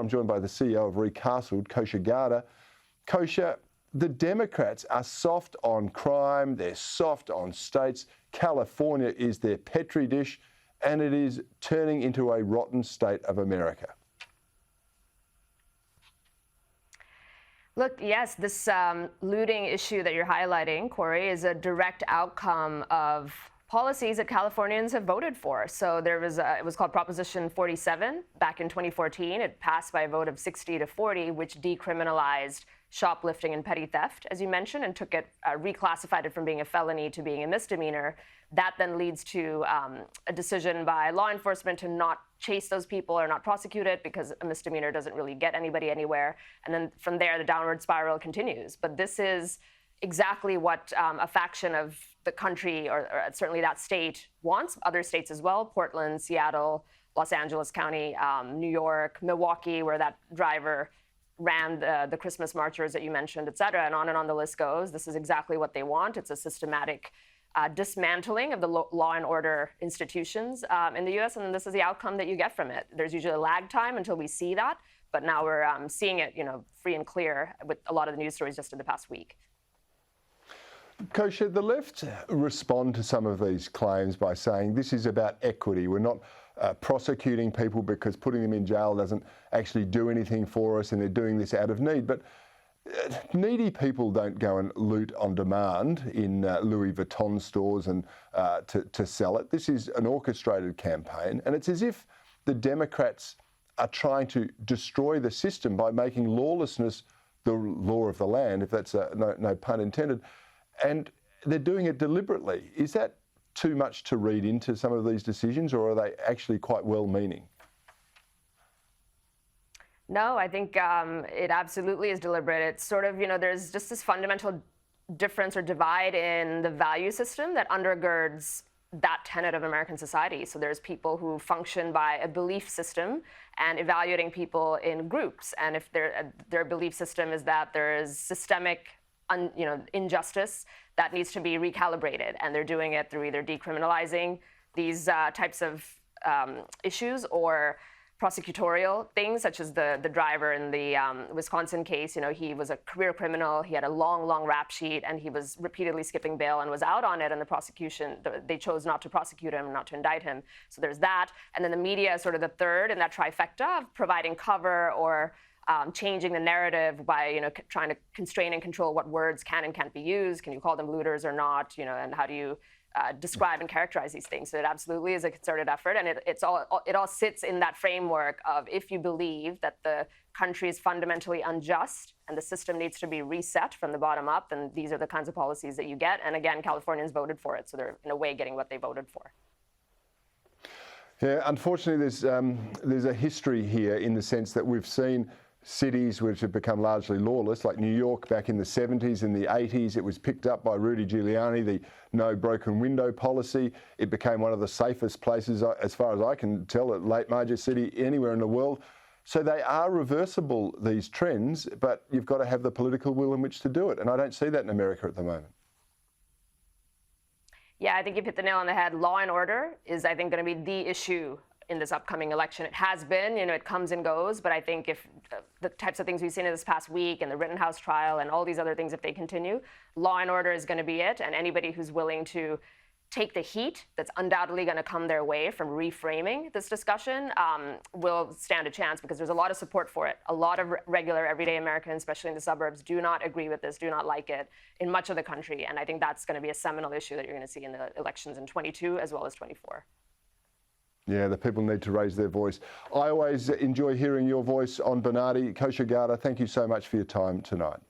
I'm joined by the CEO of Recastled, Kosha Gada. Kosha, the Democrats are soft on crime, they're soft on states. California is their petri dish, and it is turning into a rotten state of America. Look, yes, this looting issue that you're highlighting, Cory, is a direct outcome of policies that Californians have voted for. So there was, it was called Proposition 47 back in 2014. It passed by a vote of 60-40, which decriminalized shoplifting and petty theft, as you mentioned, and took it, reclassified it from being a felony to being a misdemeanor. That then leads to a decision by law enforcement to not chase those people or not prosecute it because a misdemeanor doesn't really get anybody anywhere. And then from there, the downward spiral continues. But this is exactly what a faction of the country, or certainly that state, wants. Other states as well: Portland, Seattle, Los Angeles County, New York, Milwaukee, where that driver ran the Christmas marchers that you mentioned, et cetera, and on the list goes. This is exactly what they want. It's a systematic dismantling of the law and order institutions in the U.S., and this is the outcome that you get from it. There's usually a lag time until we see that, but now we're seeing it, free and clear with a lot of the news stories just in the past week. Kosha, the left respond to some of these claims by saying this is about equity. We're not prosecuting people because putting them in jail doesn't actually do anything for us, and they're doing this out of need. But needy people don't go and loot on demand in Louis Vuitton stores and to sell it. This is an orchestrated campaign, and it's as if the Democrats are trying to destroy the system by making lawlessness the law of the land, if that's no pun intended. And they're doing it deliberately. Is that too much to read into some of these decisions, or are they actually quite well-meaning? No, I think it absolutely is deliberate. It's sort of, there's just this fundamental difference or divide in the value system that undergirds that tenet of American society. So there's people who function by a belief system and evaluating people in groups. And if their belief system is that there is systemic injustice that needs to be recalibrated, and they're doing it through either decriminalizing these types of issues or prosecutorial things, such as the driver in the Wisconsin case. He was a career criminal. He had a long rap sheet, and he was repeatedly skipping bail and was out on it. And the prosecution, they chose not to prosecute him, not to indict him. So there's that. And then the media is sort of the third in that trifecta of providing cover or changing the narrative by trying to constrain and control what words can and can't be used. Can you call them looters or not? And how do you describe and characterize these things? So it absolutely is a concerted effort, and it all sits in that framework of, if you believe that the country is fundamentally unjust and the system needs to be reset from the bottom up, then these are the kinds of policies that you get. And again, Californians voted for it, so they're in a way getting what they voted for. Yeah, unfortunately, there's a history here in the sense that we've seen cities which have become largely lawless, like New York back in the 70s and the 80s. It was picked up by Rudy Giuliani, the no broken window policy. It became one of the safest places, as far as I can tell, at late major city anywhere in the world. So they are reversible, these trends, but you've got to have the political will in which to do it. And I don't see that in America at the moment. Yeah, I think you've hit the nail on the head. Law and order is, I think, going to be the issue in this upcoming election. It has been, it comes and goes, but I think if the types of things we've seen in this past week and the Rittenhouse trial and all these other things, if they continue, law and order is going to be it. And anybody who's willing to take the heat that's undoubtedly going to come their way from reframing this discussion will stand a chance, because there's a lot of support for it. A lot of regular, everyday Americans, especially in the suburbs, do not agree with this, do not like it in much of the country. And I think that's going to be a seminal issue that you're going to see in the elections in 22 as well as 24. Yeah, the people need to raise their voice. I always enjoy hearing your voice on Bernardi. Kosha Gada, thank you so much for your time tonight.